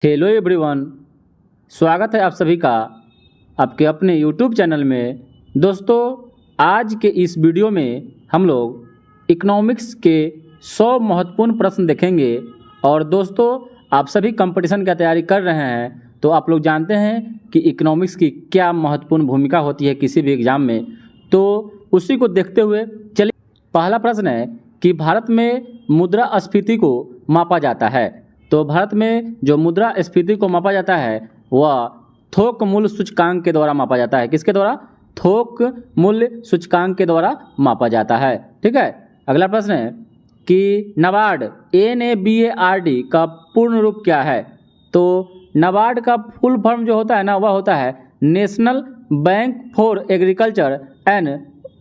Hello everyone, स्वागत है आप सभी का आपके अपने यूट्यूब चैनल में। दोस्तों, आज के इस वीडियो में हम लोग इकोनॉमिक्स के 100 महत्वपूर्ण प्रश्न देखेंगे। और दोस्तों, आप सभी कंपटीशन की तैयारी कर रहे हैं तो आप लोग जानते हैं कि इकोनॉमिक्स की क्या महत्वपूर्ण भूमिका होती है किसी भी एग्जाम में। तो उसी को देखते हुए चलिए, पहला प्रश्न है कि भारत में मुद्रास्फीति को मापा जाता है। तो भारत में जो मुद्रास्फीति को मापा जाता है वह थोक मूल्य सूचकांक के द्वारा मापा जाता है। किसके द्वारा? थोक मूल्य सूचकांक के द्वारा मापा जाता है। ठीक है। अगला प्रश्न है कि नाबार्ड NABARD का पूर्ण रूप क्या है? तो नाबार्ड का फुल फॉर्म जो होता है ना, वह होता है national bank for agriculture and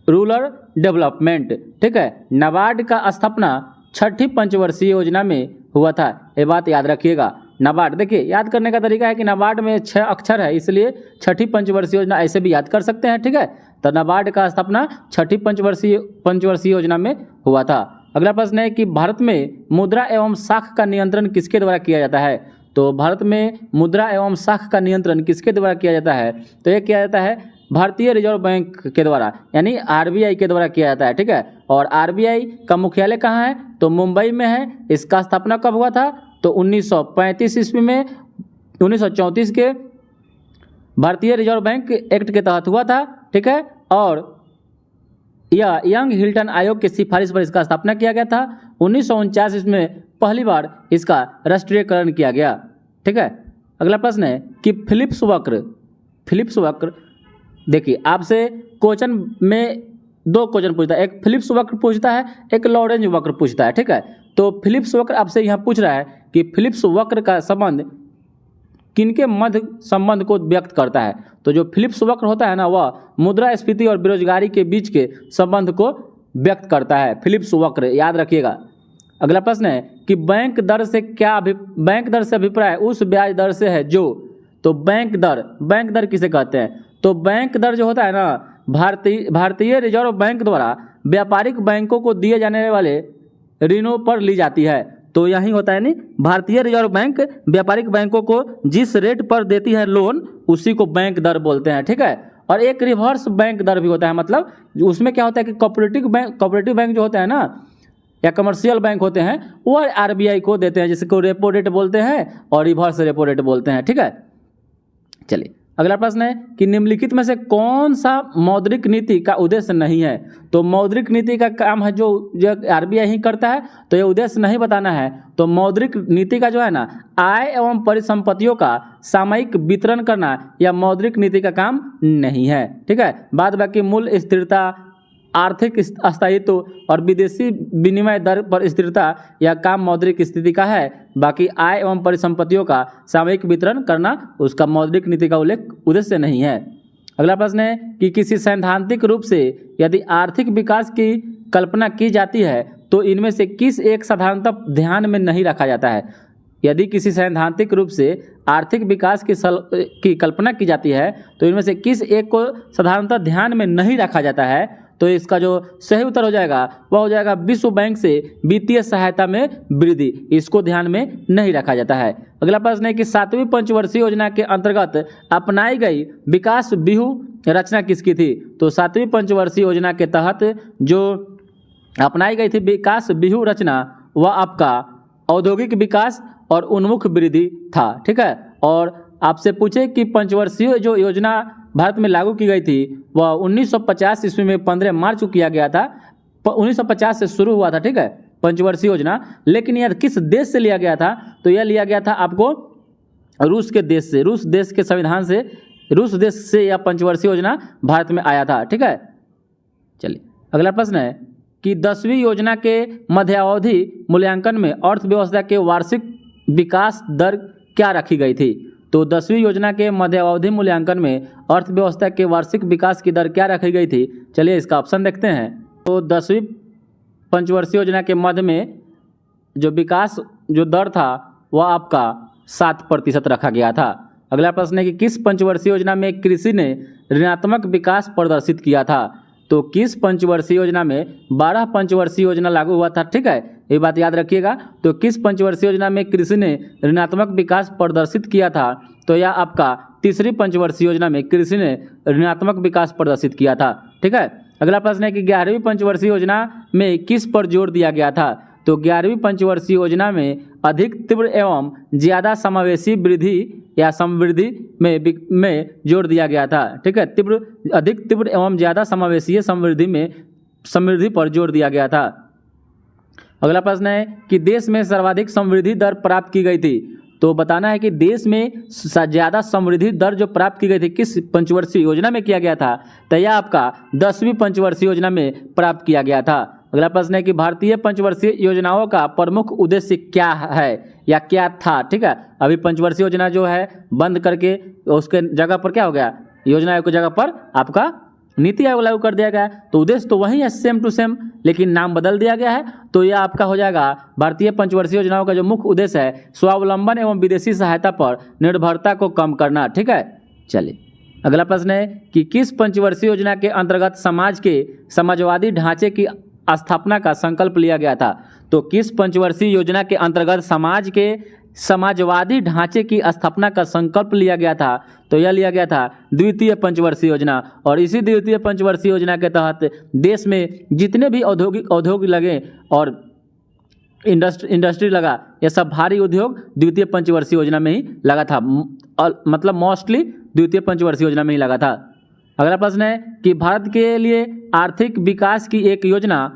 rural development. ठीक है। नाबार्ड का स्थापना छठी पंचवर्षीय योजना में हुआ था। ये बात याद रखिएगा। नाबार्ड, देखिए याद करने का तरीका है कि नाबार्ड में 6 अक्षर है, इसलिए छठी पंचवर्षीय योजना ऐसे भी याद कर सकते हैं। ठीक है। तो नाबार्ड का स्थापना छठी पंचवर्षीय योजना में हुआ था। अगला प्रश्न है कि भारत में मुद्रा एवं साख का नियंत्रण किसके द्वारा किया जाता है? तो भारत में मुद्रा एवं साख का नियंत्रण किसके द्वारा किया जाता है? तो ये किया जाता है भारतीय रिजर्व बैंक के द्वारा, यानी RBI के द्वारा किया जाता है। ठीक है। और RBI का मुख्यालय कहाँ है? तो मुंबई में है। इसका स्थापना कब हुआ था? तो 1935 ईस्वी में 1934 के भारतीय रिजर्व बैंक एक्ट के तहत हुआ था। ठीक है। और यह यंग हिल्टन आयोग की सिफारिश पर इसका स्थापना किया गया था। 1949 ईस्वी में पहली बार इसका राष्ट्रीयकरण किया गया। ठीक है। अगला प्रश्न है कि फिलिप्स वक्र, देखिए आपसे क्वेश्चन में 2 क्वेश्चन पूछता है, एक फिलिप्स वक्र पूछता है, एक लॉरेंज वक्र पूछता है। ठीक है। तो फिलिप्स वक्र आपसे यहाँ पूछ रहा है कि फिलिप्स वक्र का संबंध किनके मध्य संबंध को व्यक्त करता है? तो जो फिलिप्स वक्र होता है ना, वह मुद्रास्फीति और बेरोजगारी के बीच के संबंध को व्यक्त करता है। फिलिप्स वक्र याद रखिएगा। अगला प्रश्न है कि बैंक दर से अभिप्राय उस ब्याज दर से है जो, तो बैंक दर किसे कहते हैं? तो बैंक दर जो होता है ना, भारतीय रिजर्व बैंक द्वारा व्यापारिक बैंकों को दिए जाने वाले ऋणों पर ली जाती है। तो यही होता है, नहीं, भारतीय रिजर्व बैंक व्यापारिक बैंकों को जिस रेट पर देती है लोन, उसी को बैंक दर बोलते हैं। ठीक है। और एक रिवर्स बैंक दर भी होता है, मतलब उसमें क्या होता है कि कोऑपरेटिव बैंक जो होता है ना, या कमर्शियल बैंक होते हैं, वो RBI को देते हैं, जिसको रेपो रेट बोलते हैं और रिवर्स रेपो रेट बोलते हैं। ठीक है। चलिए, अगला प्रश्न है कि निम्नलिखित में से कौन सा मौद्रिक नीति का उद्देश्य नहीं है? तो मौद्रिक नीति का काम है जो RBI ही करता है, तो ये उद्देश्य नहीं बताना है। तो मौद्रिक नीति का जो है ना, आय एवं परिसंपत्तियों का सामयिक वितरण करना, यह मौद्रिक नीति का काम नहीं है। ठीक है। बाद बाकी मूल्य स्थिरता, आर्थिक अस्थायित्व और विदेशी विनिमय दर पर स्थिरता, यह काम मौद्रिक स्थिति का है। बाकी आय एवं परिसंपत्तियों का सामयिक वितरण करना उसका मौद्रिक नीति का उद्देश्य नहीं है। अगला प्रश्न है कि किसी सैद्धांतिक रूप से यदि आर्थिक विकास की कल्पना की जाती है तो इनमें से किस एक साधारणतः ध्यान में नहीं रखा जाता है? यदि किसी सैद्धांतिक रूप से आर्थिक विकास की कल्पना की जाती है तो इनमें से किस एक को साधारणतः ध्यान में नहीं रखा जाता है? तो इसका जो सही उत्तर हो जाएगा वह हो जाएगा विश्व बैंक से वित्तीय सहायता में वृद्धि। इसको ध्यान में नहीं रखा जाता है। अगला प्रश्न है कि 7वीं पंचवर्षीय योजना के अंतर्गत अपनाई गई विकास व्यूह रचना किसकी थी? तो 7वीं पंचवर्षीय योजना के तहत जो अपनाई गई थी विकास व्यूह रचना, वह आपका औद्योगिक विकास और उन्मुख वृद्धि था। ठीक है। और आपसे पूछे कि पंचवर्षीय जो योजना भारत में लागू की गई थी वह 1950 ईस्वी में 15 मार्च को किया गया था। 1950 से शुरू हुआ था। ठीक है, पंचवर्षीय योजना। लेकिन यह किस देश से लिया गया था? तो यह लिया गया था आपको रूस के देश से। रूस देश के संविधान से, रूस देश से यह पंचवर्षीय योजना भारत में आया था। ठीक है। चलिए, अगला प्रश्न है कि 10वीं योजना के मध्यावधि मूल्यांकन में अर्थव्यवस्था के वार्षिक विकास दर क्या रखी गई थी? तो 10वीं योजना के मध्यावधि मूल्यांकन में अर्थव्यवस्था के वार्षिक विकास की दर क्या रखी गई थी? चलिए इसका ऑप्शन देखते हैं। तो 10वीं पंचवर्षीय योजना के मध्य में जो विकास जो दर था वह आपका 7% रखा गया था। अगला प्रश्न है कि किस पंचवर्षीय योजना में कृषि ने ऋणात्मक विकास प्रदर्शित किया था? तो किस पंचवर्षीय योजना में 12 पंचवर्षीय योजना लागू हुआ था? ठीक है। ये बात याद रखिएगा। तो किस पंचवर्षीय योजना में कृषि ने ऋणात्मक विकास प्रदर्शित किया था? तो यह आपका तीसरी पंचवर्षीय योजना में कृषि ने ऋणात्मक विकास प्रदर्शित किया था। ठीक है। अगला प्रश्न है कि 11वीं पंचवर्षीय योजना में किस पर जोर दिया गया था? तो 11वीं पंचवर्षीय योजना में अधिक तीव्र एवं ज्यादा समावेशी वृद्धि या समृद्धि में जोर दिया गया था। ठीक है। अधिक तीव्र एवं ज्यादा समावेशी समृद्धि पर जोर दिया गया था। अगला प्रश्न है कि देश में सर्वाधिक समृद्धि दर प्राप्त की गई थी। तो बताना है कि देश में ज्यादा समृद्धि दर जो प्राप्त की गई थी किस पंचवर्षीय योजना में किया गया था? तो यह आपका 10वीं पंचवर्षीय योजना में प्राप्त किया गया था। अगला प्रश्न है कि भारतीय पंचवर्षीय योजनाओं का प्रमुख उद्देश्य क्या है या क्या था? ठीक है। अभी पंचवर्षीय योजना जो है बंद करके उसके जगह पर क्या हो गया, योजना आयोग की जगह पर आपका नीति आयोग लागू कर दिया गया। तो उद्देश्य तो वही है, सेम टू सेम, लेकिन नाम बदल दिया गया है। तो यह आपका हो जाएगा भारतीय पंचवर्षीय योजनाओं का जो मुख्य उद्देश्य है स्वावलंबन एवं विदेशी सहायता पर निर्भरता को कम करना। ठीक है। चलिए अगला प्रश्न है कि किस पंचवर्षीय योजना के अंतर्गत समाज के समाजवादी ढांचे की स्थापना का संकल्प लिया गया था? तो किस पंचवर्षीय योजना के अंतर्गत समाज के समाजवादी ढांचे की स्थापना का संकल्प लिया गया था? तो यह लिया गया था द्वितीय पंचवर्षीय योजना। और इसी द्वितीय पंचवर्षीय योजना के तहत देश में जितने भी औद्योगिक लगे और इंडस्ट्री लगा, यह सब भारी उद्योग द्वितीय पंचवर्षीय योजना में ही लगा था। मतलब मोस्टली द्वितीय पंचवर्षीय योजना में ही लगा था। अगला प्रश्न है कि भारत के लिए आर्थिक विकास की एक योजना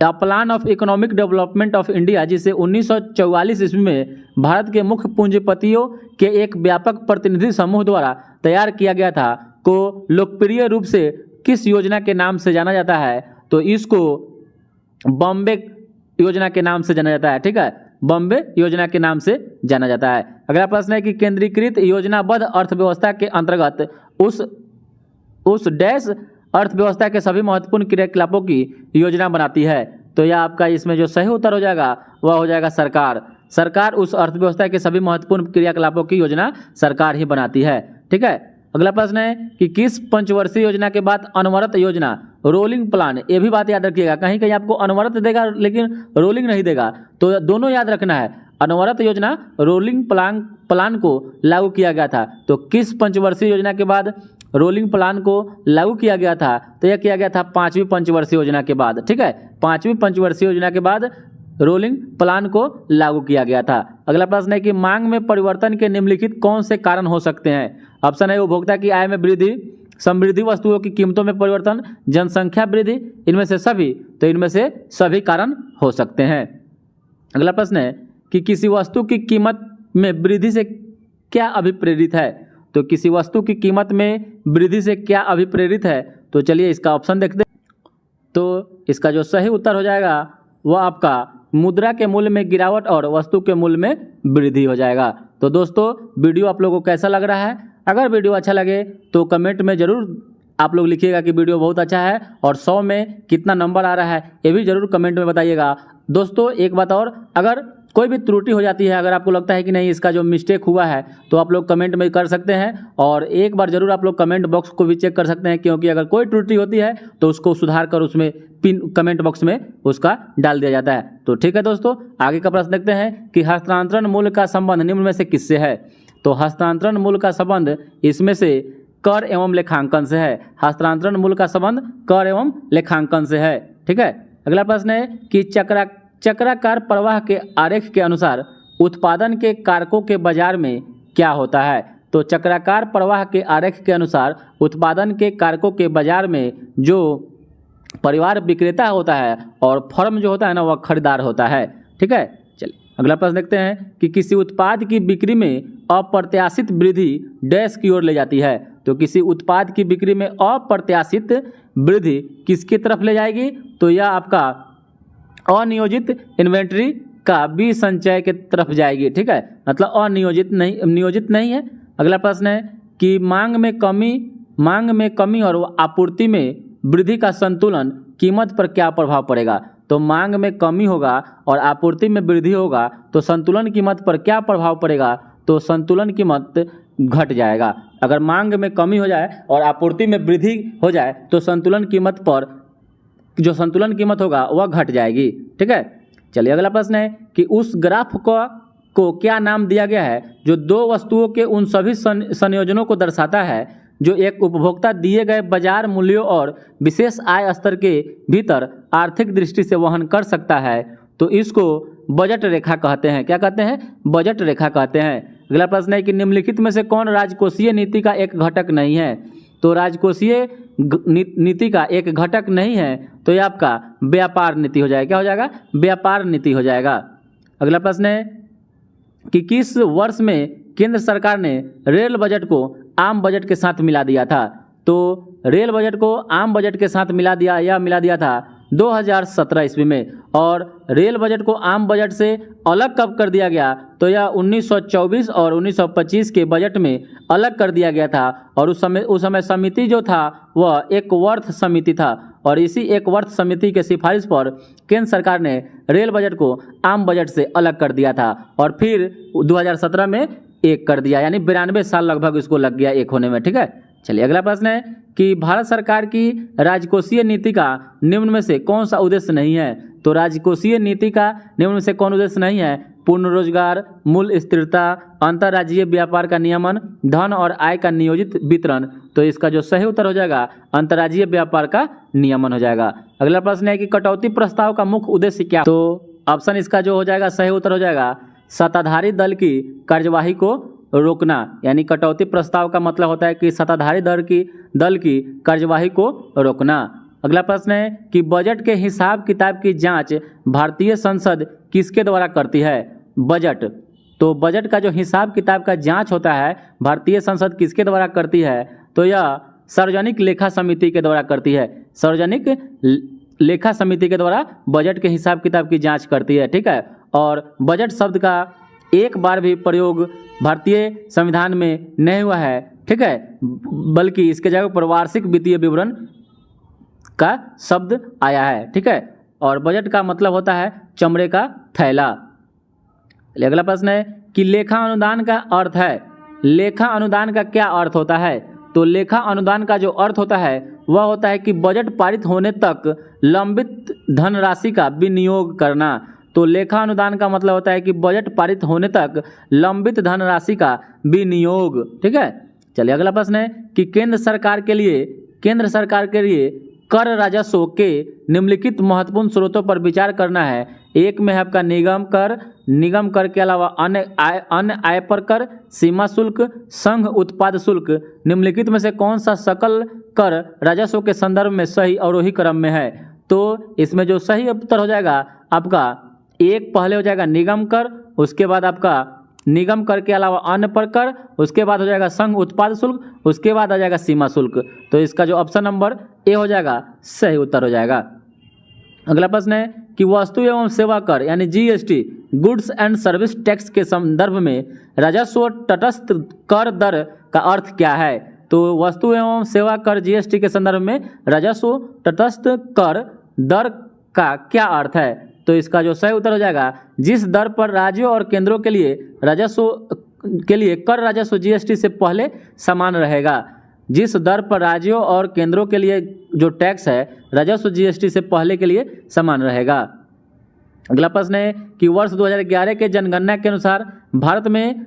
plan of economic development of India, जिसे 1944 ईस्वी में भारत के मुख्य पूंजीपतियों के एक व्यापक प्रतिनिधि समूह द्वारा तैयार किया गया था, को लोकप्रिय रूप से किस योजना के नाम से जाना जाता है? तो इसको बॉम्बे योजना के नाम से जाना जाता है। ठीक है। बॉम्बे योजना के नाम से जाना जाता है। अगला प्रश्न है कि केंद्रीकृत योजनाबद्ध अर्थव्यवस्था के अंतर्गत उस डैश अर्थव्यवस्था के सभी महत्वपूर्ण क्रियाकलापों की योजना बनाती है? तो यह आपका इसमें जो सही उत्तर हो जाएगा वह हो जाएगा सरकार। सरकार उस अर्थव्यवस्था के सभी महत्वपूर्ण क्रियाकलापों की योजना सरकार ही बनाती है। ठीक है। अगला प्रश्न है कि किस पंचवर्षीय योजना के बाद अनवरत योजना रोलिंग प्लान, ये भी बात याद रखिएगा, कहीं कहीं आपको अनवरत देगा लेकिन रोलिंग नहीं देगा, तो दोनों याद रखना है। अनवरत योजना रोलिंग प्लान को लागू किया गया था। तो किस पंचवर्षीय योजना के बाद रोलिंग प्लान को लागू किया गया था? तो यह किया गया था 5वीं पंचवर्षीय योजना के बाद। ठीक है। 5वीं पंचवर्षीय योजना के बाद रोलिंग प्लान को लागू किया गया था। अगला प्रश्न है कि मांग में परिवर्तन के निम्नलिखित कौन से कारण हो सकते हैं? ऑप्शन है उपभोक्ता की आय में वृद्धि, समृद्धि वस्तुओं की कीमतों में परिवर्तन, जनसंख्या वृद्धि, इनमें से सभी। तो इनमें से सभी कारण हो सकते हैं। अगला प्रश्न है कि किसी वस्तु की कीमत में वृद्धि से क्या अभिप्रेरित है? तो किसी वस्तु की कीमत में वृद्धि से क्या अभिप्रेरित है? तो चलिए इसका ऑप्शन देखते हैं। तो इसका जो सही उत्तर हो जाएगा वह आपका मुद्रा के मूल्य में गिरावट और वस्तु के मूल्य में वृद्धि हो जाएगा। तो दोस्तों वीडियो आप लोगों को कैसा लग रहा है? अगर वीडियो अच्छा लगे तो कमेंट में ज़रूर आप लोग लिखिएगा कि वीडियो बहुत अच्छा है, और 100 में कितना नंबर आ रहा है ये भी ज़रूर कमेंट में बताइएगा। दोस्तों एक बात और, अगर कोई भी त्रुटि हो जाती है, अगर आपको लगता है कि नहीं इसका जो मिस्टेक हुआ है, तो आप लोग कमेंट में कर सकते हैं। और एक बार ज़रूर आप लोग कमेंट बॉक्स को भी चेक कर सकते हैं, क्योंकि अगर कोई त्रुटि होती है तो उसको सुधार कर उसमें पिन कमेंट बॉक्स में उसका डाल दिया जाता है। तो ठीक है दोस्तों, आगे का प्रश्न देखते हैं कि हस्तांतरण मूल्य का संबंध निम्न में से किससे है? तो हस्तांतरण मूल्य का संबंध इसमें से कर एवं लेखांकन से है। हस्तांतरण मूल्य का संबंध कर एवं लेखांकन से है। ठीक है। अगला प्रश्न है कि चक्राकार प्रवाह के आरेख के अनुसार उत्पादन के कारकों के बाजार में क्या होता है? तो चक्राकार प्रवाह के आरेख के अनुसार उत्पादन के कारकों के बाजार में जो परिवार विक्रेता होता है और फर्म जो होता है ना वह खरीदार होता है। ठीक है। चलिए अगला प्रश्न देखते हैं कि किसी उत्पाद की बिक्री में अप्रत्याशित वृद्धि डैश की ओर ले जाती है। तो किसी उत्पाद की बिक्री में अप्रत्याशित वृद्धि किसकी तरफ ले जाएगी? तो यह आपका अनियोजित इन्वेंट्री का विसंचय के तरफ जाएगी। ठीक है। मतलब नियोजित नहीं है। अगला प्रश्न है कि मांग में कमी और आपूर्ति में वृद्धि का संतुलन कीमत पर क्या प्रभाव पड़ेगा? तो मांग में कमी होगा और आपूर्ति में वृद्धि होगा तो संतुलन कीमत पर क्या प्रभाव पड़ेगा? तो संतुलन कीमत घट जाएगा। अगर मांग में कमी हो जाए और आपूर्ति में वृद्धि हो जाए तो संतुलन कीमत पर जो संतुलन कीमत होगा वह घट जाएगी। ठीक है, चलिए अगला प्रश्न है कि उस ग्राफ को क्या नाम दिया गया है जो दो वस्तुओं के उन सभी संयोजनों को दर्शाता है जो एक उपभोक्ता दिए गए बाजार मूल्यों और विशेष आय स्तर के भीतर आर्थिक दृष्टि से वहन कर सकता है। तो इसको बजट रेखा कहते हैं। क्या कहते हैं? बजट रेखा कहते हैं। अगला प्रश्न है कि निम्नलिखित में से कौन राजकोषीय नीति का एक घटक नहीं है? तो राजकोषीय नीति का एक घटक नहीं है तो यह आपका व्यापार नीति हो जाएगा। क्या हो जाएगा? व्यापार नीति हो जाएगा। अगला प्रश्न है कि किस वर्ष में केंद्र सरकार ने रेल बजट को आम बजट के साथ मिला दिया था? तो रेल बजट को आम बजट के साथ मिला दिया था 2017 ईस्वी में। और रेल बजट को आम बजट से अलग कब कर दिया गया? तो यह 1924 और 1925 के बजट में अलग कर दिया गया था। और उस समय समिति जो था वह एक वर्थ समिति था और इसी एक वर्थ समिति के सिफारिश पर केंद्र सरकार ने रेल बजट को आम बजट से अलग कर दिया था और फिर 2017 में एक कर दिया, यानी 92 साल लगभग इसको लग गया एक होने में। ठीक है, चलिए अगला प्रश्न है कि भारत सरकार की राजकोषीय नीति का निम्न में से कौन सा उद्देश्य नहीं है? तो राजकोषीय नीति का निम्न में से कौन उद्देश्य नहीं है? पूर्ण रोजगार, मूल्य स्थिरता, अंतर्राज्यीय व्यापार का नियमन, धन और आय का नियोजित वितरण। तो इसका जो सही उत्तर हो जाएगा अंतर्राज्यीय व्यापार का नियमन हो जाएगा। अगला प्रश्न है कि कटौती प्रस्ताव का मुख्य उद्देश्य क्या? तो ऑप्शन इसका जो हो जाएगा सही उत्तर हो जाएगा सत्ताधारी दल की कार्यवाही को रोकना। यानी कटौती प्रस्ताव का मतलब होता है कि सत्ताधारी दल की कार्यवाही को रोकना। अगला प्रश्न है कि बजट के हिसाब किताब की जांच भारतीय संसद किसके द्वारा करती है? बजट, तो बजट का जो हिसाब किताब का जांच होता है भारतीय संसद किसके द्वारा करती है? तो यह सार्वजनिक लेखा समिति के द्वारा करती है। सार्वजनिक लेखा समिति के द्वारा बजट के हिसाब किताब की जांच करती है। ठीक है, और बजट शब्द का एक बार भी प्रयोग भारतीय संविधान में नहीं हुआ है। ठीक है, बल्कि इसके जगह पर वार्षिक वित्तीय विवरण का शब्द आया है। ठीक है, और बजट का मतलब होता है चमड़े का थैला। अगला प्रश्न है कि लेखा अनुदान का अर्थ है। लेखा अनुदान का क्या अर्थ होता है? तो लेखा अनुदान का जो अर्थ होता है वह होता है कि बजट पारित होने तक लंबित धनराशि का विनियोग करना। तो लेखा अनुदान का मतलब होता है कि बजट पारित होने तक लंबित धनराशि का विनियोग। ठीक है, चलिए अगला प्रश्न है कि केंद्र सरकार के लिए कर राजस्व के निम्नलिखित महत्वपूर्ण स्रोतों पर विचार करना है। एक में है आपका निगम कर के अलावा अन्य आय पर कर, सीमा शुल्क, संघ उत्पाद शुल्क। निम्नलिखित में से कौन सा सकल कर राजस्व के संदर्भ में सही अवरोही क्रम में है? तो इसमें जो सही उत्तर हो जाएगा आपका एक पहले हो जाएगा निगम कर, उसके बाद आपका निगम कर के अलावा अन्य पर कर, उसके बाद हो जाएगा संघ उत्पाद शुल्क, उसके बाद आ जाएगा सीमा शुल्क। तो इसका जो ऑप्शन नंबर ए हो जाएगा सही उत्तर हो जाएगा। अगला प्रश्न है कि वस्तु एवं सेवा कर यानी GST goods and service tax के संदर्भ में राजस्व तटस्थ कर दर का अर्थ क्या है? तो वस्तु एवं सेवा कर जीएसटी के संदर्भ में राजस्व तटस्थ कर दर का क्या अर्थ है? तो इसका जो सही उत्तर हो जाएगा जिस दर पर राज्यों और केंद्रों के लिए कर राजस्व जीएसटी से पहले समान रहेगा। जिस दर पर राज्यों और केंद्रों के लिए जो टैक्स है राजस्व जीएसटी से पहले के लिए समान रहेगा। अगला प्रश्न है कि वर्ष 2011 के जनगणना के अनुसार भारत में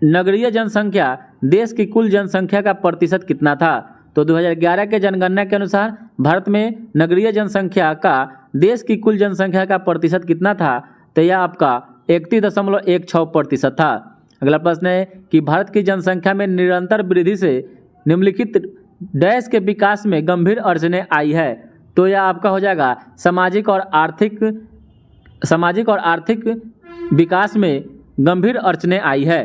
नगरीय जनसंख्या देश की कुल जनसंख्या का प्रतिशत कितना था? तो 2011 के जनगणना के अनुसार भारत में नगरीय जनसंख्या का देश की कुल जनसंख्या का प्रतिशत कितना था? तो यह आपका 31.16% था। अगला प्रश्न है कि भारत की जनसंख्या में निरंतर वृद्धि से निम्नलिखित देश के विकास में गंभीर अड़चनें आई है। तो यह आपका हो जाएगा सामाजिक और आर्थिक विकास में गंभीर अड़चनें आई है।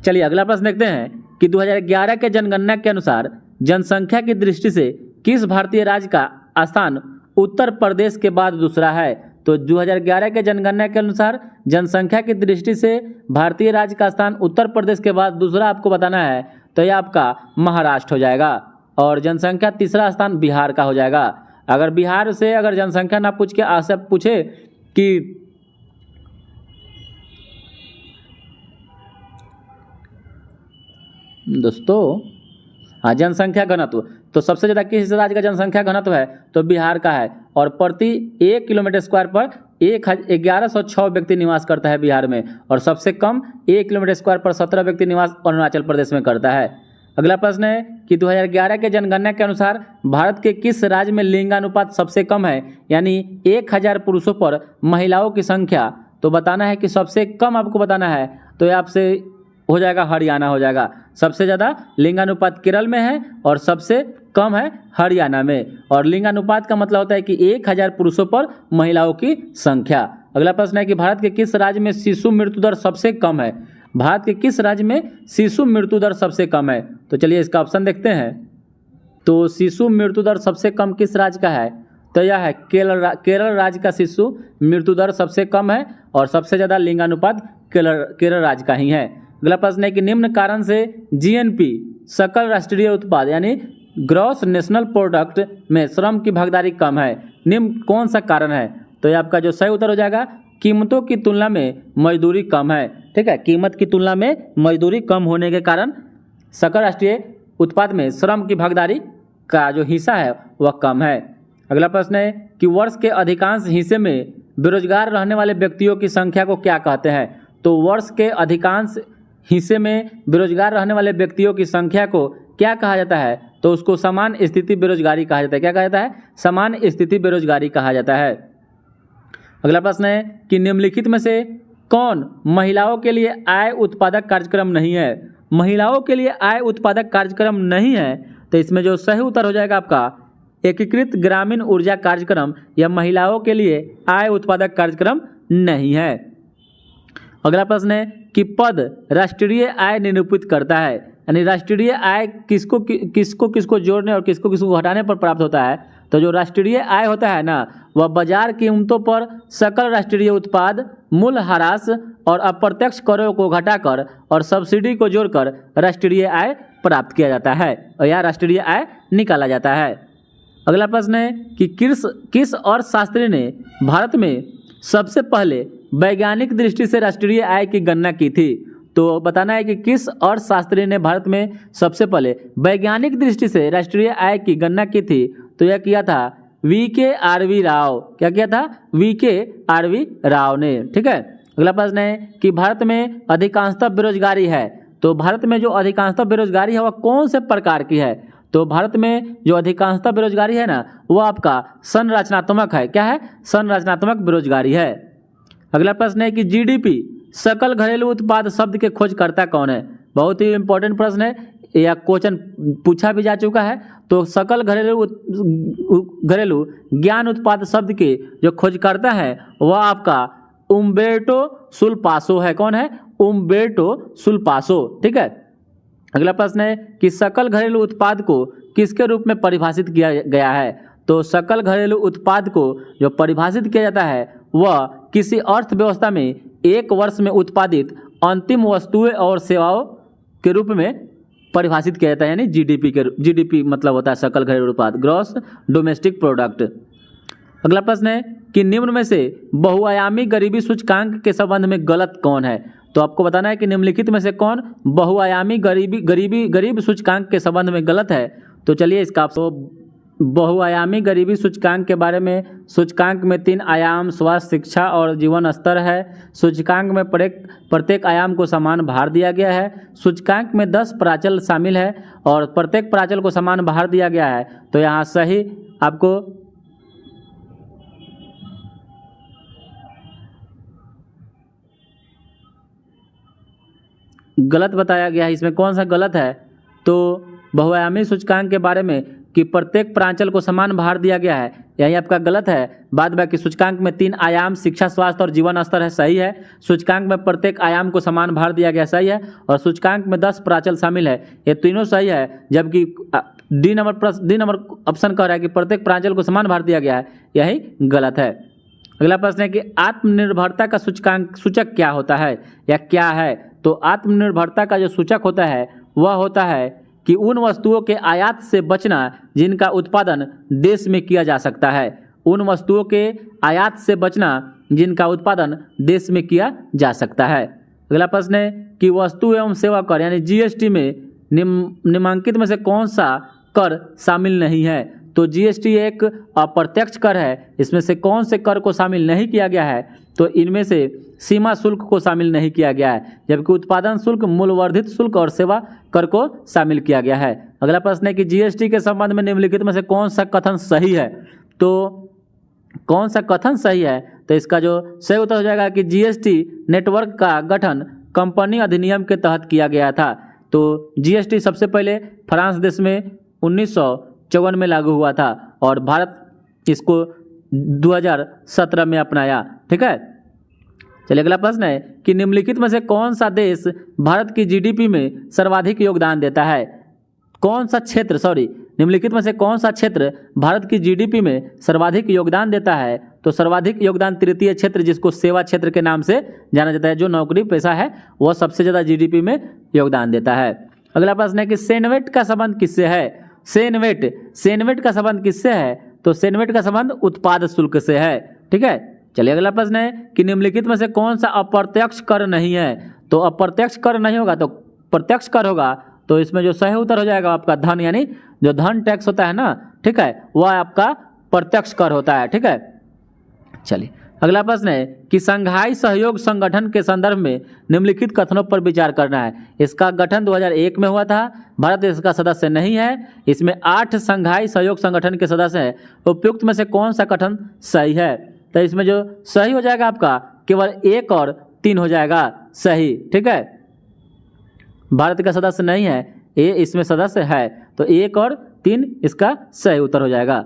चलिए अगला प्रश्न देखते हैं कि 2011 के जनगणना के अनुसार जनसंख्या की दृष्टि से किस भारतीय राज्य का स्थान उत्तर प्रदेश के बाद दूसरा है? तो 2011 के जनगणना के अनुसार जनसंख्या की दृष्टि से भारतीय राज्य का स्थान उत्तर प्रदेश के बाद दूसरा आपको बताना है। तो यह आपका महाराष्ट्र हो जाएगा और जनसंख्या तीसरा स्थान बिहार का हो जाएगा। अगर बिहार से अगर जनसंख्या ना पूछ के आपसे पूछे कि दोस्तों हाँ, जनसंख्या घनत्व तो सबसे ज़्यादा किस राज्य का जनसंख्या घनत्व है, तो बिहार का है। और प्रति 1 किलोमीटर स्क्वायर पर 1106 व्यक्ति निवास करता है बिहार में, और सबसे कम 1 किलोमीटर स्क्वायर पर 17 व्यक्ति निवास अरुणाचल प्रदेश में करता है। अगला प्रश्न है कि 2011 के जनगणना के अनुसार भारत के किस राज्य में लिंगानुपात सबसे कम है, यानी 1000 पुरुषों पर महिलाओं की संख्या। तो बताना है कि सबसे कम आपको बताना है, तो ये आपसे हो जाएगा हरियाणा हो जाएगा। सबसे ज़्यादा लिंगानुपात केरल में है और सबसे कम है हरियाणा में। और लिंगानुपात का मतलब होता है कि 1000 पुरुषों पर महिलाओं की संख्या। अगला प्रश्न है कि भारत के किस राज्य में शिशु मृत्यु दर सबसे कम है। भारत के किस राज्य में शिशु मृत्यु दर सबसे कम है, तो चलिए इसका ऑप्शन देखते हैं। तो शिशु मृत्यु दर सबसे कम किस राज्य का है, तो यह है केरल राज्य का शिशु मृत्यु दर सबसे कम है, और सबसे ज़्यादा लिंगानुपात केरल राज्य का ही है। अगला प्रश्न है कि निम्न कारण से जीएनपी सकल राष्ट्रीय उत्पाद यानी ग्रॉस नेशनल प्रोडक्ट में श्रम की भागीदारी कम है, निम्न कौन सा कारण है। तो ये आपका जो सही उत्तर हो जाएगा कीमतों की तुलना में मजदूरी कम है। ठीक है, कीमत की तुलना में मजदूरी कम होने के कारण सकल राष्ट्रीय उत्पाद में श्रम की भागीदारी का जो हिस्सा है वह कम है। अगला प्रश्न है कि वर्ष के अधिकांश हिस्से में बेरोजगार रहने वाले व्यक्तियों की संख्या को क्या कहते हैं। तो वर्ष के अधिकांश हिस्से में बेरोजगार रहने वाले व्यक्तियों की संख्या को क्या कहा जाता है, तो उसको सामान्य स्थिति बेरोजगारी कहा जाता है। क्या कहा जाता है, सामान्य स्थिति बेरोजगारी कहा जाता है। अगला प्रश्न है कि निम्नलिखित में से कौन महिलाओं के लिए आय उत्पादक कार्यक्रम नहीं है। महिलाओं के लिए आय उत्पादक कार्यक्रम नहीं है, तो इसमें जो सही उत्तर हो जाएगा आपका एकीकृत ग्रामीण ऊर्जा कार्यक्रम, यह महिलाओं के लिए आय उत्पादक कार्यक्रम नहीं है। अगला प्रश्न है कि पद राष्ट्रीय आय निरूपित करता है, यानी राष्ट्रीय आय किसको किसको जोड़ने और किसको किसको घटाने पर प्राप्त होता है। तो जो राष्ट्रीय आय होता है ना, वह बाजार कीमतों पर सकल राष्ट्रीय उत्पाद, मूल्य ह्रास और अप्रत्यक्ष करों को घटाकर और सब्सिडी को जोड़कर राष्ट्रीय आय प्राप्त किया जाता है, और यह राष्ट्रीय आय निकाला जाता है। अगला प्रश्न है कि किस अर्थशास्त्री ने भारत में सबसे पहले वैज्ञानिक दृष्टि से राष्ट्रीय आय की गणना की थी। तो बताना है कि किस अर्थशास्त्री ने भारत में सबसे पहले वैज्ञानिक दृष्टि से राष्ट्रीय आय की गणना की थी। तो यह किया था VKRV राव। क्या किया था, VKRV राव ने। ठीक है, अगला प्रश्न है कि भारत में अधिकांशतः बेरोजगारी है। तो भारत में जो अधिकांशतः बेरोजगारी है वह कौन से प्रकार की है। तो भारत में जो अधिकांशतः बेरोजगारी है ना, वह आपका संरचनात्मक है। क्या है, संरचनात्मक बेरोजगारी है। अगला प्रश्न है कि GDP सकल घरेलू उत्पाद शब्द के खोजकर्ता कौन है। बहुत ही इंपॉर्टेंट प्रश्न है, यह क्वेश्चन पूछा भी जा चुका है। तो सकल घरेलू ज्ञान उत्पाद शब्द के जो खोजकर्ता है वह आपका उम्बेर्टो सुल्पासो है। कौन है, उम्बेर्टो सुल्पासो। ठीक है, अगला प्रश्न है कि सकल घरेलू उत्पाद को किसके रूप में परिभाषित किया गया है। तो सकल घरेलू उत्पाद को जो परिभाषित किया जाता है वह किसी अर्थव्यवस्था में एक वर्ष में उत्पादित अंतिम वस्तुएं और सेवाओं के रूप में परिभाषित किया जाता है, यानी जीडीपी मतलब होता है सकल घरेलू उत्पाद, ग्रॉस डोमेस्टिक प्रोडक्ट। अगला प्रश्न है कि निम्न में से बहुआयामी गरीबी सूचकांक के संबंध में गलत कौन है। तो आपको बताना है कि निम्नलिखित में से कौन बहुआयामी गरीब सूचकांक के संबंध में गलत है। तो चलिए इसका बहुआयामी गरीबी सूचकांक के बारे में, सूचकांक में 3 आयाम स्वास्थ्य, शिक्षा और जीवन स्तर है। सूचकांक में प्रत्येक आयाम को समान भार दिया गया है। सूचकांक में 10 प्राचल शामिल है और प्रत्येक प्राचल को समान भार दिया गया है। तो यहाँ सही आपको गलत बताया गया है। इसमें कौन सा गलत है, तो बहुआयामी सूचकांक के बारे में कि प्रत्येक प्रांचल को समान भार दिया गया है, यही आपका गलत है। बाद बाकी सूचकांक में 3 आयाम शिक्षा, स्वास्थ्य और जीवन स्तर है, सही है। सूचकांक में प्रत्येक आयाम को समान भार दिया गया, सही है। और सूचकांक में 10 प्राचल शामिल है, ये तीनों सही है। जबकि डी नंबर ऑप्शन कह रहा है कि प्रत्येक प्रांचल को समान भार दिया गया है, यही गलत है। अगला प्रश्न है कि आत्मनिर्भरता का सूचक क्या होता है या क्या है। तो आत्मनिर्भरता का जो सूचक होता है वह होता है कि उन वस्तुओं के आयात से बचना जिनका उत्पादन देश में किया जा सकता है। उन वस्तुओं के आयात से बचना जिनका उत्पादन देश में किया जा सकता है। अगला प्रश्न है कि वस्तु एवं सेवा कर यानी जीएसटी में निम्नलिखित में से कौन सा कर शामिल नहीं है? तो जीएसटी एक अप्रत्यक्ष कर है, इसमें से कौन से कर को शामिल नहीं किया गया है? तो इनमें से सीमा शुल्क को शामिल नहीं किया गया है, जबकि उत्पादन शुल्क, मूल्यवर्धित शुल्क और सेवा कर को शामिल किया गया है। अगला प्रश्न है कि जीएसटी के संबंध में निम्नलिखित में से कौन सा कथन सही है? तो कौन सा कथन सही है? तो इसका जो सही उत्तर हो जाएगा कि जीएसटी नेटवर्क का गठन कंपनी अधिनियम के तहत किया गया था। तो जीएसटी सबसे पहले फ्रांस देश में 1954 में लागू हुआ था और भारत इसको 2017 में अपनाया। ठीक है, चलिए अगला प्रश्न है कि निम्नलिखित में से कौन सा देश भारत की जीडीपी में सर्वाधिक योगदान देता है? कौन सा क्षेत्र निम्नलिखित में से कौन सा क्षेत्र भारत की जीडीपी में सर्वाधिक योगदान देता है? तो सर्वाधिक योगदान तृतीय क्षेत्र, जिसको सेवा क्षेत्र के नाम से जाना जाता है, जो नौकरी पेशा है वह सबसे ज़्यादा जीडीपी में योगदान देता है। अगला प्रश्न है कि सेनवेट का संबंध किससे है? सेनवेट का संबंध किससे है? तो सेनवेट का संबंध उत्पाद शुल्क से है। ठीक है, चलिए अगला प्रश्न है कि निम्नलिखित में से कौन सा अप्रत्यक्ष कर नहीं है? तो अप्रत्यक्ष कर नहीं होगा तो प्रत्यक्ष कर होगा। तो इसमें जो सही उत्तर हो जाएगा आपका धन, यानी जो धन टैक्स होता है ना, ठीक है, वह आपका प्रत्यक्ष कर होता है। ठीक है, चलिए अगला प्रश्न है कि संघाई सहयोग संगठन के संदर्भ में निम्नलिखित कथनों पर विचार करना है। इसका गठन 2001 में हुआ था, भारत इसका सदस्य नहीं है, इसमें 8 संघाई सहयोग संगठन के सदस्य हैं। उपयुक्त में से कौन सा कथन सही है? तो इसमें जो सही हो जाएगा आपका केवल 1 और 3 हो जाएगा सही। ठीक है, भारत का सदस्य नहीं है, ये इसमें सदस्य है, तो 1 और 3 इसका सही उत्तर हो जाएगा।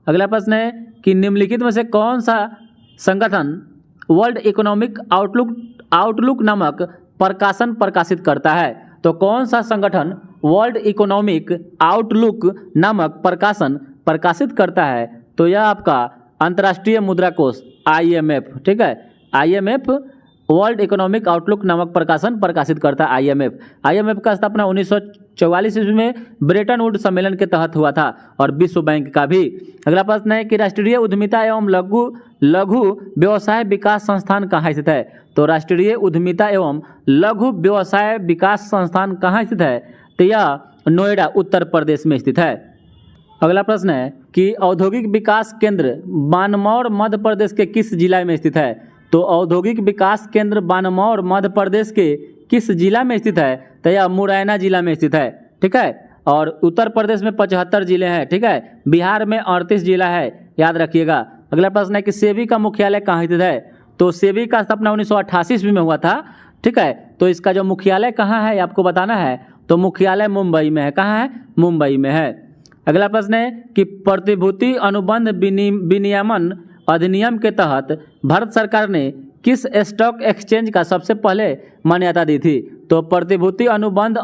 अगला प्रश्न है कि निम्नलिखित में से कौन सा संगठन वर्ल्ड इकोनॉमिक आउटलुक नामक प्रकाशन प्रकाशित करता है? तो कौन सा संगठन वर्ल्ड इकोनॉमिक आउटलुक नामक प्रकाशन प्रकाशित करता है? तो यह आपका अंतर्राष्ट्रीय मुद्रा कोष IMF। ठीक है, IMF वर्ल्ड इकोनॉमिक आउटलुक नामक प्रकाशन प्रकाशित करता है IMF का स्थापना 1944 ईस्वी में ब्रेटन वुड सम्मेलन के तहत हुआ था और विश्व बैंक का भी। अगला प्रश्न है कि राष्ट्रीय उद्यमिता एवं लघु व्यवसाय विकास संस्थान कहाँ स्थित है? तो राष्ट्रीय उद्यमिता एवं लघु व्यवसाय विकास संस्थान कहाँ स्थित है? तो यह नोएडा उत्तर प्रदेश में स्थित है। अगला प्रश्न है कि औद्योगिक विकास केंद्र बानमौर मध्य प्रदेश के किस जिला में स्थित है? तो औद्योगिक विकास केंद्र बानमौर मध्य प्रदेश के किस जिला में स्थित है? तो यह मुरैना जिला में स्थित है। ठीक है, और उत्तर प्रदेश में 75 जिले हैं। ठीक है, बिहार में 38 जिला है, याद रखिएगा। अगला प्रश्न है कि सेबी का मुख्यालय कहाँ स्थित है? तो सेबी का स्थापना 1988 ईस्वी में हुआ था। ठीक है, तो इसका जो मुख्यालय कहाँ है आपको बताना है। तो मुख्यालय मुंबई में है। कहाँ है? मुंबई में है। अगला प्रश्न है कि प्रतिभूति अनुबंध विनियमन अधिनियम के तहत भारत सरकार ने किस स्टॉक एक्सचेंज का सबसे पहले मान्यता दी थी? तो प्रतिभूति अनुबंध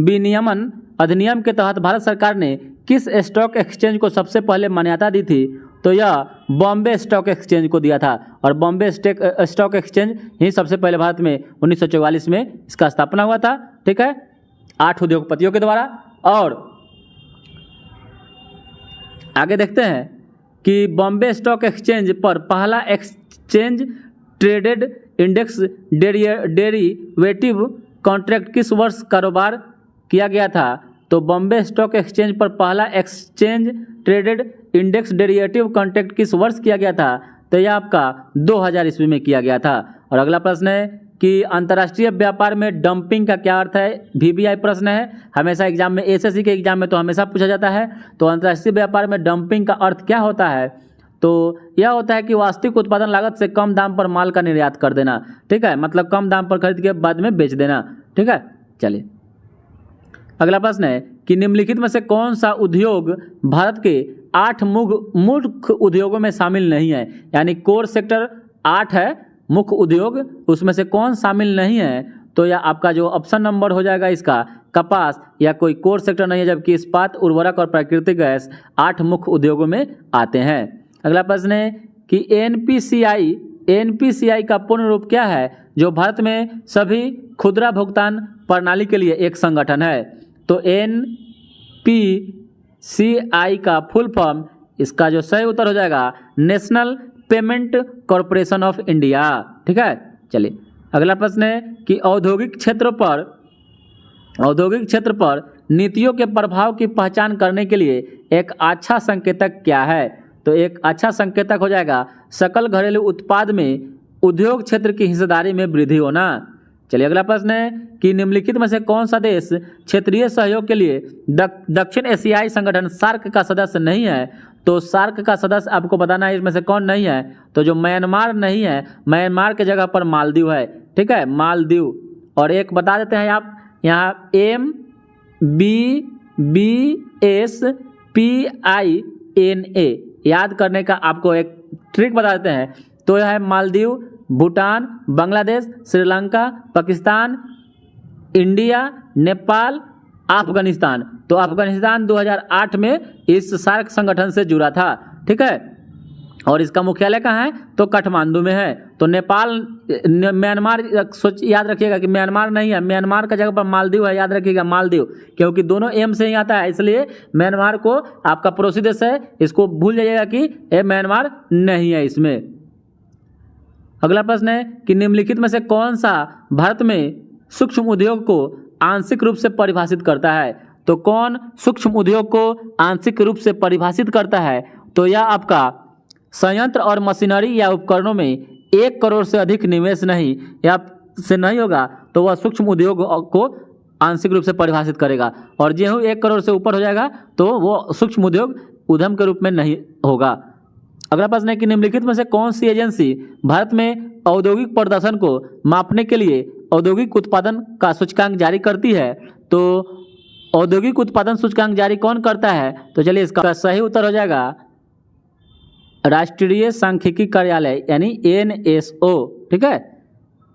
विनियमन अधिनियम के तहत भारत सरकार ने किस स्टॉक एक्सचेंज को सबसे पहले मान्यता दी थी? तो यह बॉम्बे स्टॉक एक्सचेंज को दिया था और बॉम्बे स्टॉक एक्सचेंज ही सबसे पहले भारत में 1944 में इसका स्थापना हुआ था। ठीक है, 8 उद्योगपतियों के द्वारा। और आगे देखते हैं कि बॉम्बे स्टॉक एक्सचेंज पर पहला exchange traded index derivative contract किस वर्ष कारोबार किया गया था? तो बॉम्बे स्टॉक एक्सचेंज पर पहला exchange traded index derivative contract किस वर्ष किया गया था? तो यह आपका 2000 ईस्वी में किया गया था। और अगला प्रश्न है कि अंतर्राष्ट्रीय व्यापार में डंपिंग का क्या अर्थ है? VBI प्रश्न है, हमेशा एग्जाम में, SSC के एग्जाम में तो हमेशा पूछा जाता है। तो अंतर्राष्ट्रीय व्यापार में डंपिंग का अर्थ क्या होता है? तो यह होता है कि वास्तविक उत्पादन लागत से कम दाम पर माल का निर्यात कर देना। ठीक है, मतलब कम दाम पर खरीद के बाद में बेच देना। ठीक है, चलिए अगला प्रश्न है कि निम्नलिखित में से कौन सा उद्योग भारत के 8 मुख्य उद्योगों में शामिल नहीं है? यानी कोर सेक्टर 8 है मुख्य उद्योग, उसमें से कौन शामिल नहीं है? तो यह आपका जो ऑप्शन नंबर हो जाएगा इसका कपास या कोई कोर सेक्टर नहीं है, जबकि इस्पात, उर्वरक और प्राकृतिक गैस 8 मुख्य उद्योगों में आते हैं। अगला प्रश्न है कि एनपीसीआई का पूर्ण रूप क्या है, जो भारत में सभी खुदरा भुगतान प्रणाली के लिए एक संगठन है? तो एनपीसीआई का फुल फॉर्म, इसका जो सही उत्तर हो जाएगा national payment corporation of India. ठीक है, चलिए अगला प्रश्न है कि औद्योगिक क्षेत्रों पर औद्योगिक क्षेत्र पर नीतियों के प्रभाव की पहचान करने के लिए एक अच्छा संकेतक क्या है? तो एक अच्छा संकेतक हो जाएगा सकल घरेलू उत्पाद में उद्योग क्षेत्र की हिस्सेदारी में वृद्धि होना। चलिए अगला प्रश्न है कि निम्नलिखित में से कौन सा देश क्षेत्रीय सहयोग के लिए दक्षिण एशियाई संगठन सार्क का सदस्य नहीं है? तो सार्क का सदस्य आपको बताना है इसमें से कौन नहीं है। तो जो म्यांमार नहीं है, म्यांमार के जगह पर मालदीव है। ठीक है, मालदीव। और एक बता देते हैं आप यहाँ MBBSPINA याद करने का आपको एक ट्रिक बता देते हैं। तो यह है मालदीव, भूटान, बांग्लादेश, श्रीलंका, पाकिस्तान, इंडिया, नेपाल, अफगानिस्तान। तो अफगानिस्तान 2008 में इस सार्क संगठन से जुड़ा था। ठीक है, और इसका मुख्यालय कहाँ है? तो काठमांडू में है। तो नेपाल, म्यांमार याद रखिएगा कि म्यांमार नहीं है, म्यांमार का जगह पर मालदीव है, याद रखिएगा मालदीव, क्योंकि दोनों एम से ही आता है, इसलिए म्यांमार को आपका पड़ोसी देश है, इसको भूल जाइएगा कि ये म्यांमार नहीं है इसमें। अगला प्रश्न है कि निम्नलिखित में से कौन सा भारत में सूक्ष्म उद्योग को आंशिक रूप से परिभाषित करता है? तो कौन सूक्ष्म उद्योग को आंशिक रूप से परिभाषित करता है? तो यह आपका संयंत्र और मशीनरी या उपकरणों में 1 करोड़ से अधिक निवेश नहीं या से नहीं होगा तो वह सूक्ष्म उद्योग को आंशिक रूप से परिभाषित करेगा। और जो 1 करोड़ से ऊपर हो जाएगा तो वो सूक्ष्म उद्योग उद्यम के रूप में नहीं होगा। अगला प्रश्न है कि निम्नलिखित में से कौन सी एजेंसी भारत में औद्योगिक प्रदर्शन को मापने के लिए औद्योगिक उत्पादन का सूचकांक जारी करती है? तो औद्योगिक उत्पादन सूचकांक जारी कौन करता है? तो चलिए इसका सही उत्तर हो जाएगा राष्ट्रीय सांख्यिकी कार्यालय यानी NSO। ठीक है,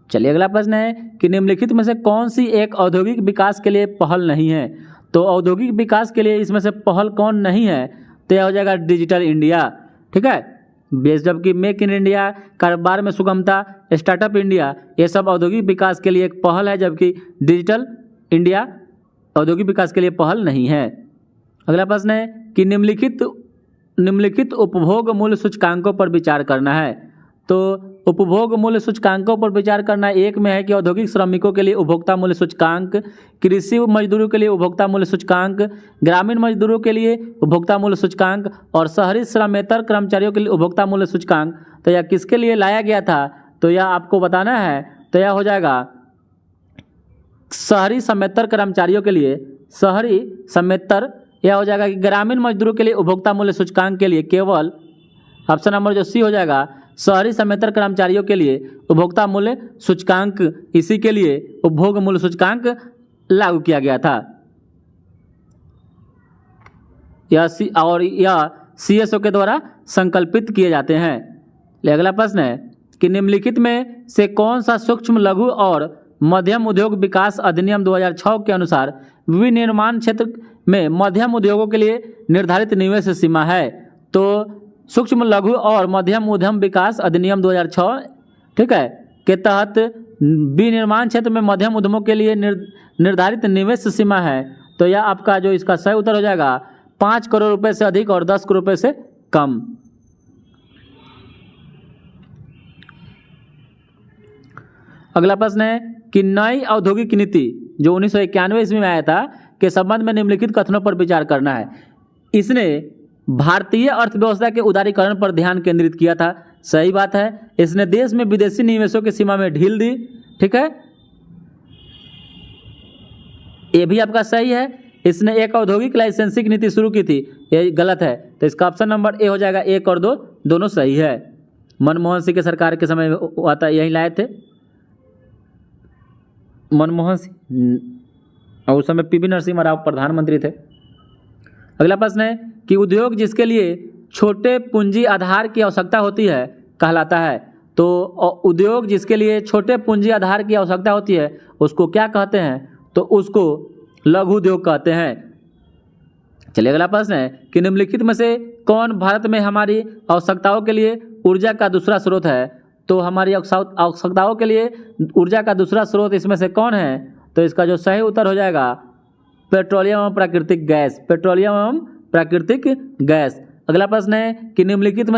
चलिए अगला प्रश्न है कि निम्नलिखित में से कौन सी एक औद्योगिक विकास के लिए पहल नहीं है? तो औद्योगिक विकास के लिए इसमें से पहल कौन नहीं है? तो यह हो जाएगा डिजिटल इंडिया। ठीक है, जबकि मेक इन इंडिया, कारोबार में सुगमता, स्टार्टअप इंडिया, ये सब औद्योगिक विकास के लिए एक पहल है, जबकि डिजिटल इंडिया औद्योगिक विकास के लिए पहल नहीं है। अगला प्रश्न है कि निम्नलिखित उपभोग मूल्य सूचकांकों पर विचार करना है। तो उपभोग मूल्य सूचकांकों पर विचार करना एक में है कि औद्योगिक श्रमिकों के लिए उपभोक्ता मूल्य सूचकांक, कृषि मजदूरों के लिए उपभोक्ता मूल्य सूचकांक, ग्रामीण मजदूरों के लिए उपभोक्ता मूल्य सूचकांक और शहरी श्रमेतर कर्मचारियों के लिए उपभोक्ता मूल्य सूचकांक। तो यह किसके लिए लाया गया था? तो यह आपको बताना है। तो यह हो जाएगा शहरी श्रमेतर कर्मचारियों के लिए, शहरी श्रमेतर। यह हो जाएगा कि ग्रामीण मजदूरों के लिए उपभोक्ता मूल्य सूचकांक के लिए केवल ऑप्शन नंबर जो सी हो जाएगा शहरी श्रमेतर कर्मचारियों के लिए उपभोक्ता मूल्य सूचकांक, इसी के लिए उपभोग मूल्य सूचकांक लागू किया गया था। यह CSO के द्वारा संकल्पित किए जाते हैं। अगला प्रश्न है कि निम्नलिखित में से कौन सा सूक्ष्म लघु और मध्यम उद्योग विकास अधिनियम 2006 के अनुसार विनिर्माण क्षेत्र में मध्यम उद्योगों के लिए निर्धारित निवेश सीमा है? तो सूक्ष्म लघु और मध्यम उद्यम विकास अधिनियम 2006 ठीक है के तहत विनिर्माण क्षेत्र में मध्यम उद्यमों के लिए निर्धारित निवेश सीमा है। तो यह आपका जो इसका सही उत्तर हो जाएगा 5 करोड़ रुपए से अधिक और 10 करोड़ रुपए से कम। अगला प्रश्न है कि नई औद्योगिक नीति जो 1991 ईस्वी में आया था के संबंध में निम्नलिखित कथनों पर विचार करना है। इसने भारतीय अर्थव्यवस्था के उदारीकरण पर ध्यान केंद्रित किया था, सही बात है। इसने देश में विदेशी निवेशों की सीमा में ढील दी, ठीक है, ये भी आपका सही है। इसने एक औद्योगिक लाइसेंसिंग नीति शुरू की थी, ये गलत है। तो इसका ऑप्शन नंबर ए हो जाएगा, 1 और 2 दोनों सही है। मनमोहन सिंह के सरकार के समय में आता यही लाए थे मनमोहन सिंह, और उस समय पीवी नरसिम्हा राव प्रधानमंत्री थे। अगला प्रश्न है कि उद्योग जिसके लिए छोटे पूंजी आधार की आवश्यकता होती है कहलाता है। तो उद्योग जिसके लिए छोटे पूंजी आधार की आवश्यकता होती है उसको क्या कहते हैं? तो उसको लघु उद्योग कहते हैं। चलिए अगला प्रश्न है कि निम्नलिखित में से कौन भारत में हमारी आवश्यकताओं के लिए ऊर्जा का दूसरा स्रोत है? तो हमारी आवश्यकताओं के लिए ऊर्जा का दूसरा स्रोत इसमें से कौन है? तो इसका जो सही उत्तर हो जाएगा पेट्रोलियम एवं प्राकृतिक गैस, पेट्रोलियम एवं प्राकृतिक गैस। अगला प्रश्न है कि निम्नलिखित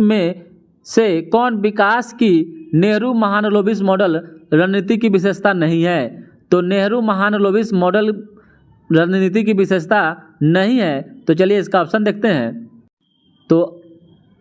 में से कौन विकास की नेहरू महालनोबिस मॉडल रणनीति की विशेषता नहीं है? तो नेहरू महालनोबिस मॉडल रणनीति की विशेषता नहीं है। तो चलिए इसका ऑप्शन देखते हैं। तो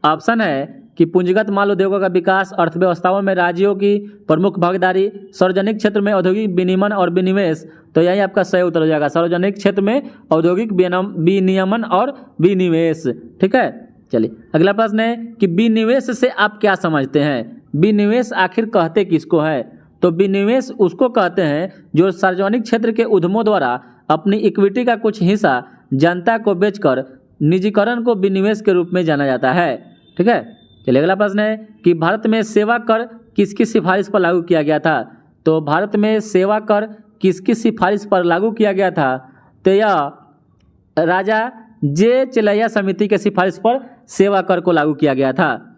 ऑप्शन है कि पूंजीगत माल उद्योगों का विकास, अर्थव्यवस्थाओं में राज्यों की प्रमुख भागीदारी, सार्वजनिक क्षेत्र में औद्योगिक विनियमन और विनिवेश। तो यही आपका सही उत्तर हो जाएगा, सार्वजनिक क्षेत्र में औद्योगिक विनियमन और विनिवेश। ठीक है, चलिए अगला प्रश्न है कि विनिवेश से आप क्या समझते हैं? विनिवेश आखिर कहते किसको है? तो विनिवेश उसको कहते हैं जो सार्वजनिक क्षेत्र के उद्यमों द्वारा अपनी इक्विटी का कुछ हिस्सा जनता को बेचकर निजीकरण को विनिवेश के रूप में जाना जाता है। ठीक है, चलिए अगला प्रश्न है कि भारत में सेवा कर किसकी सिफारिश पर लागू किया गया था? तो भारत में सेवा कर किसकी सिफारिश पर लागू किया गया था? तो यह राजा जे चिलैया समिति के सिफारिश पर सेवा कर को लागू किया गया था।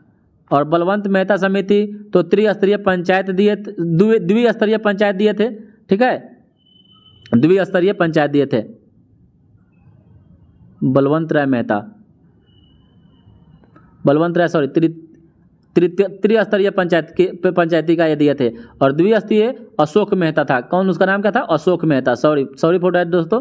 और बलवंत मेहता समिति तो द्विस्तरीय पंचायत दिए थे। ठीक है, द्विस्तरीय पंचायत दिए थे बलवंत राय त्रिस्तरीय पंचायती का ये दिए थे। और द्विस्तरीय अशोक मेहता था। कौन, उसका नाम क्या था? Ashok Mehta. Sorry for that दोस्तों।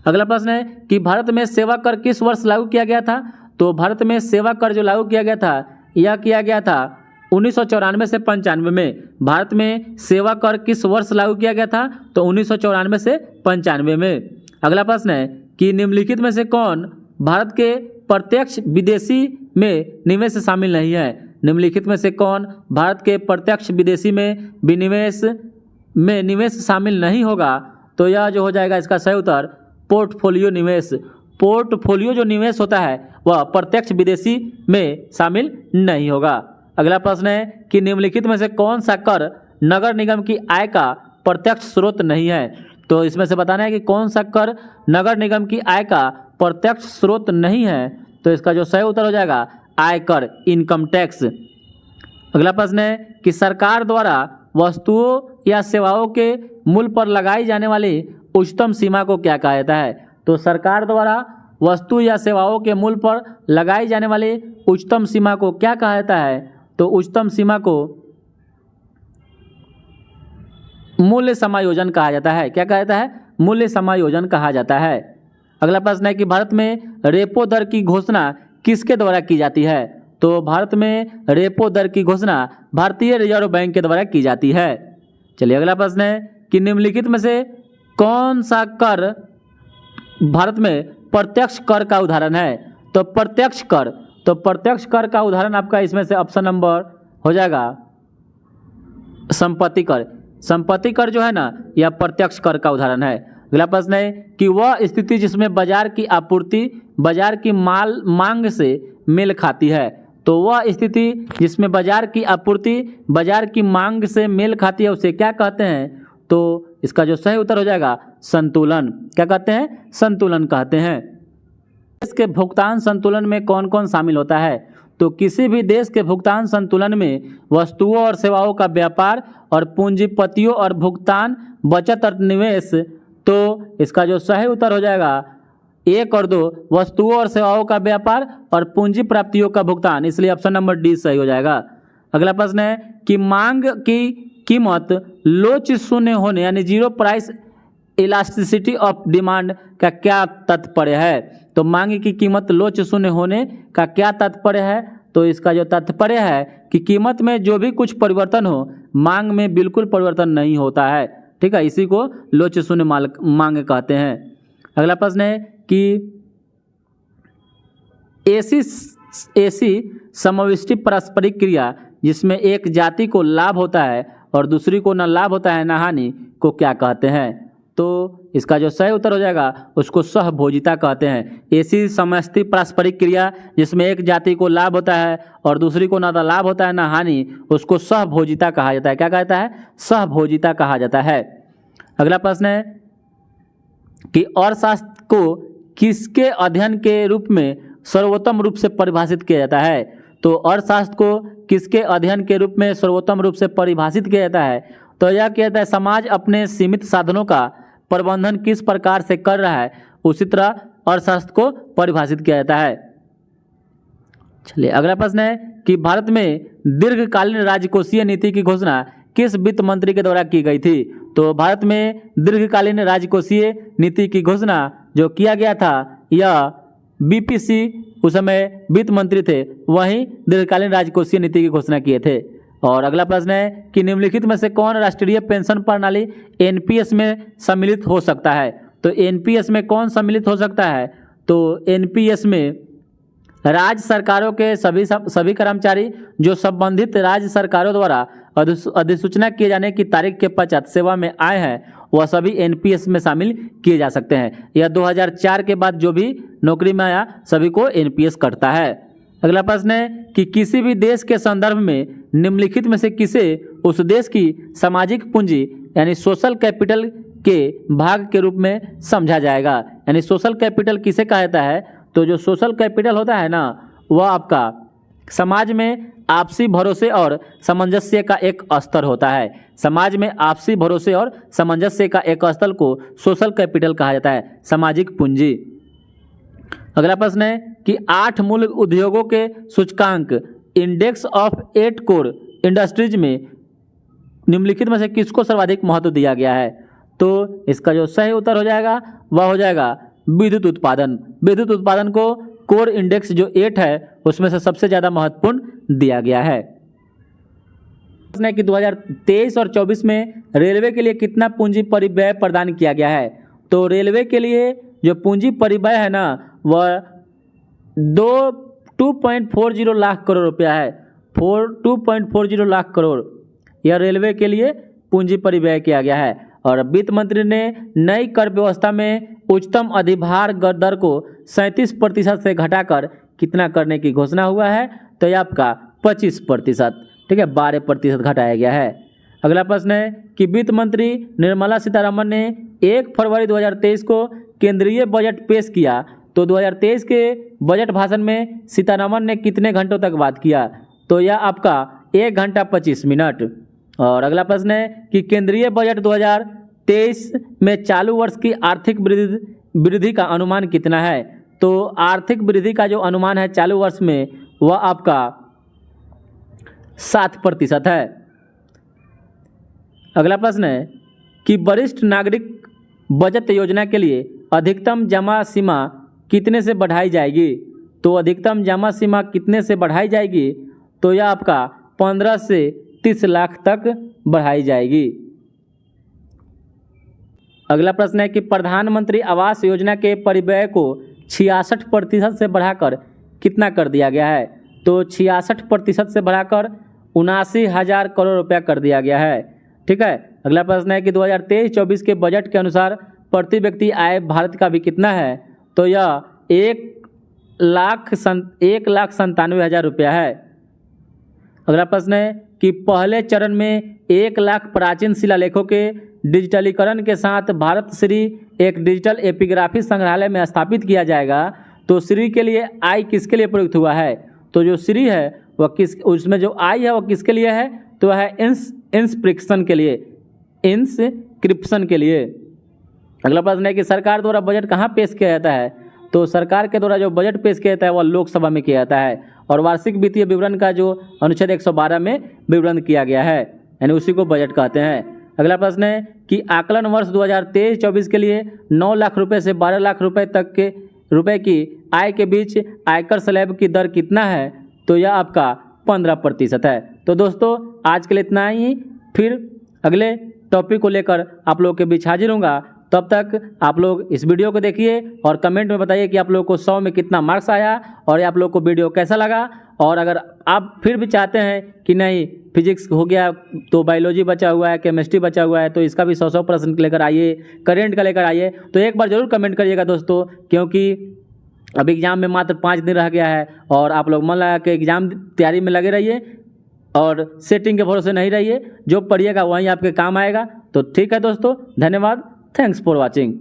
अगला प्रश्न है कि भारत में सेवा कर किस वर्ष लागू किया गया था? तो भारत में सेवा कर जो लागू किया गया था यह किया गया था 1994 से 95 में। भारत में सेवा कर किस वर्ष लागू किया गया था? तो 1994 से 95 में। अगला प्रश्न है कि निम्नलिखित में से कौन भारत के प्रत्यक्ष विदेशी में निवेश शामिल नहीं है? निम्नलिखित में से कौन भारत के प्रत्यक्ष विदेशी में निवेश शामिल नहीं होगा? तो यह जो हो जाएगा इसका सही उत्तर पोर्टफोलियो निवेश। पोर्टफोलियो जो निवेश होता है वह प्रत्यक्ष विदेशी में शामिल नहीं होगा। अगला प्रश्न है कि निम्नलिखित में से कौन सा कर नगर निगम की आय का प्रत्यक्ष स्रोत नहीं है? तो इसमें से बताना है कि कौन सा कर नगर निगम की आय का प्रत्यक्ष स्रोत नहीं है। तो इसका जो सही उत्तर हो जाएगा आयकर, इनकम टैक्स। अगला प्रश्न है कि सरकार द्वारा वस्तुओं या सेवाओं के मूल्य पर लगाई जाने वाली उच्चतम सीमा को क्या कहा जाता है? तो सरकार द्वारा वस्तु या सेवाओं के मूल्य पर लगाई जाने वाली उच्चतम सीमा को क्या कहा जाता है? तो उच्चतम सीमा को मूल्य समायोजन कहा जाता है। क्या कहा जाता है? मूल्य समायोजन कहा जाता है। अगला प्रश्न है कि भारत में रेपो दर की घोषणा किसके द्वारा की जाती है? तो भारत में रेपो दर की घोषणा भारतीय रिजर्व बैंक के द्वारा की जाती है। चलिए अगला प्रश्न है कि निम्नलिखित में से कौन सा कर भारत में प्रत्यक्ष कर का उदाहरण है? तो प्रत्यक्ष कर का उदाहरण आपका इसमें से ऑप्शन नंबर हो जाएगा संपत्ति कर। संपत्ति कर जो है ना यह प्रत्यक्ष कर का उदाहरण है। अगला प्रश्न है कि वह स्थिति जिसमें बाजार की आपूर्ति बाजार की मांग से मेल खाती है। तो वह स्थिति जिसमें बाजार की आपूर्ति बाजार की मांग से मेल खाती है उसे क्या कहते हैं? तो इसका जो सही उत्तर हो जाएगा संतुलन। क्या कहते हैं? संतुलन कहते हैं। देश के भुगतान संतुलन में कौन कौन शामिल होता है? तो किसी भी देश के भुगतान संतुलन में वस्तुओं और सेवाओं का व्यापार और पूंजीपतियों और भुगतान, बचत और निवेश। तो इसका जो सही उत्तर हो जाएगा 1 और 2, वस्तुओं और सेवाओं का व्यापार और पूंजी प्राप्तियों का भुगतान, इसलिए ऑप्शन नंबर डी सही हो जाएगा। अगला प्रश्न है कि मांग की कीमत लोच शून्य होने यानी zero price elasticity of demand का क्या तात्पर्य है? तो मांग की कीमत लोच शून्य होने का क्या तात्पर्य है? तो इसका जो तात्पर्य है कि कीमत में जो भी कुछ परिवर्तन हो मांग में बिल्कुल परिवर्तन नहीं होता है। ठीक है, इसी को लोच शून्य मांग कहते हैं। अगला प्रश्न है कि ऐसी समविष्टि पारस्परिक क्रिया जिसमें एक जाति को लाभ होता है और दूसरी को न लाभ होता है न हानि को क्या कहते हैं? तो इसका जो सही उत्तर हो जाएगा उसको सहभोजिता कहते हैं। ऐसी समष्टि पारस्परिक क्रिया जिसमें एक जाति को लाभ होता है और दूसरी को ना लाभ होता है ना हानि, उसको सहभोजिता कहा जाता है। क्या कहता है? सहभोजिता कहा जाता है। अगला प्रश्न है कि अर्थशास्त्र को किसके अध्ययन के रूप में सर्वोत्तम रूप से परिभाषित किया जाता है? तो अर्थशास्त्र को किसके अध्ययन के रूप में सर्वोत्तम रूप से परिभाषित किया जाता है? तो यह कहता है समाज अपने सीमित साधनों का प्रबंधन किस प्रकार से कर रहा है, उसी तरह अर्थशास्त्र को परिभाषित किया जाता है। चलिए अगला प्रश्न है कि भारत में दीर्घकालीन राजकोषीय नीति की घोषणा किस वित्त मंत्री के द्वारा की गई थी? तो भारत में दीर्घकालीन राजकोषीय नीति की घोषणा जो किया गया था, यह बीपीसी उस समय वित्त मंत्री थे, वहीं दीर्घकालीन राजकोषीय नीति की घोषणा किए थे। और अगला प्रश्न है कि निम्नलिखित में से कौन राष्ट्रीय पेंशन प्रणाली एनपीएस में सम्मिलित हो सकता है। तो एनपीएस में कौन सम्मिलित हो सकता है, तो एनपीएस में राज्य सरकारों के सभी कर्मचारी जो संबंधित राज्य सरकारों द्वारा अधिसूचना किए जाने की तारीख के पश्चात सेवा में आए हैं, वह सभी एनपीएस में शामिल किए जा सकते हैं। यह 2004 के बाद जो भी नौकरी में आया सभी को एनपीएस कटता है। अगला प्रश्न है कि किसी भी देश के संदर्भ में निम्नलिखित में से किसे उस देश की सामाजिक पूंजी यानी सोशल कैपिटल के भाग के रूप में समझा जाएगा। यानी सोशल कैपिटल किसे कहा जाता है, तो जो सोशल कैपिटल होता है ना, वह आपका समाज में आपसी भरोसे और सामंजस्य का एक स्तर होता है। समाज में आपसी भरोसे और सामंजस्य का एक स्तर को सोशल कैपिटल कहा जाता है, सामाजिक पूंजी। अगला प्रश्न है कि 8 मूल उद्योगों के सूचकांक इंडेक्स ऑफ 8 कोर इंडस्ट्रीज में निम्नलिखित में से किसको सर्वाधिक महत्व दिया गया है। तो इसका जो सही उत्तर हो जाएगा वह हो जाएगा विद्युत उत्पादन। विद्युत उत्पादन को कोर इंडेक्स जो 8 है उसमें से सबसे ज़्यादा महत्वपूर्ण दिया गया है। प्रश्न है कि 2023 और 24 में रेलवे के लिए कितना पूंजी परिव्यय प्रदान किया गया है। तो रेलवे के लिए जो पूंजी परिव्यय है ना, वह 2.40 लाख करोड़ रुपया है। 2.40 लाख करोड़ यह रेलवे के लिए पूंजी परिव्यय किया गया है। और वित्त मंत्री ने नई कर व्यवस्था में उच्चतम अधिभार दर को 37% से घटाकर कितना करने की घोषणा हुआ है, तो यह आपका 25%, ठीक है, 12% घटाया गया है। अगला प्रश्न है कि वित्त मंत्री निर्मला सीतारमण ने 1 फरवरी 2023 को केंद्रीय बजट पेश किया, तो 2023 के बजट भाषण में सीतारमण ने कितने घंटों तक बात किया, तो यह आपका 1 घंटा 25 मिनट। और अगला प्रश्न है कि केंद्रीय बजट 2023 में चालू वर्ष की आर्थिक वृद्धि का अनुमान कितना है। तो आर्थिक वृद्धि का जो अनुमान है चालू वर्ष में वह आपका 7% है। अगला प्रश्न है कि वरिष्ठ नागरिक बचत योजना के लिए अधिकतम जमा सीमा कितने से बढ़ाई जाएगी। तो अधिकतम जमा सीमा कितने से बढ़ाई जाएगी, तो यह आपका 15 से 30 लाख तक बढ़ाई जाएगी। अगला प्रश्न है कि प्रधानमंत्री आवास योजना के परिव्यय को 66% से बढ़ाकर कितना कर दिया गया है। तो 66% से बढ़ाकर 79,000 करोड़ रुपया कर दिया गया है, ठीक है। अगला प्रश्न है कि 2023-24 के बजट के अनुसार प्रति व्यक्ति आय भारत का भी कितना है। तो यह 1,97,000 रुपया है। अगला प्रश्न है कि पहले चरण में 1 लाख प्राचीन शिलालेखों के डिजिटलीकरण के साथ भारत श्री एक डिजिटल एपिग्राफी संग्रहालय में स्थापित किया जाएगा। तो श्री के लिए आई किसके लिए प्रयुक्त हुआ है। तो जो श्री है वह उसमें जो आई है वह किसके लिए है, तो वह है इंस्क्रिप्शन के लिए, इंस्क्रिप्शन के लिए। अगला प्रश्न है कि सरकार द्वारा बजट कहाँ पेश किया जाता है। तो सरकार के द्वारा जो बजट पेश किया जाता है वह लोकसभा में किया जाता है और वार्षिक वित्तीय विवरण का जो अनुच्छेद 112 में विवरण किया गया है, यानी उसी को बजट कहते हैं। अगला प्रश्न है कि आकलन वर्ष 2023-24 के लिए 9 लाख रुपए से 12 लाख रुपए तक के रुपए की आय के बीच आयकर स्लैब की दर कितना है। तो यह आपका 15% है। तो दोस्तों आज के लिए इतना ही, फिर अगले टॉपिक को लेकर आप लोगों के बीच हाजिर होऊंगा। तब तक आप लोग इस वीडियो को देखिए और कमेंट में बताइए कि आप लोगों को 100 में कितना मार्क्स आया और आप लोग को वीडियो कैसा लगा। और अगर आप फिर भी चाहते हैं कि नहीं फिजिक्स हो गया तो बायोलॉजी बचा हुआ है, केमिस्ट्री बचा हुआ है, तो इसका भी 100 प्रश्न लेकर आइए, करेंट का लेकर आइए, तो एक बार ज़रूर कमेंट करिएगा दोस्तों, क्योंकि अब एग्ज़ाम में मात्र 5 दिन रह गया है और आप लोग मन लगा के एग्ज़ाम तैयारी में लगे रहिए और सेटिंग के भरोसे नहीं रहिए। जो पढ़िएगा वहीं आपके काम आएगा। तो ठीक है दोस्तों, धन्यवाद, थैंक्स फॉर वॉचिंग।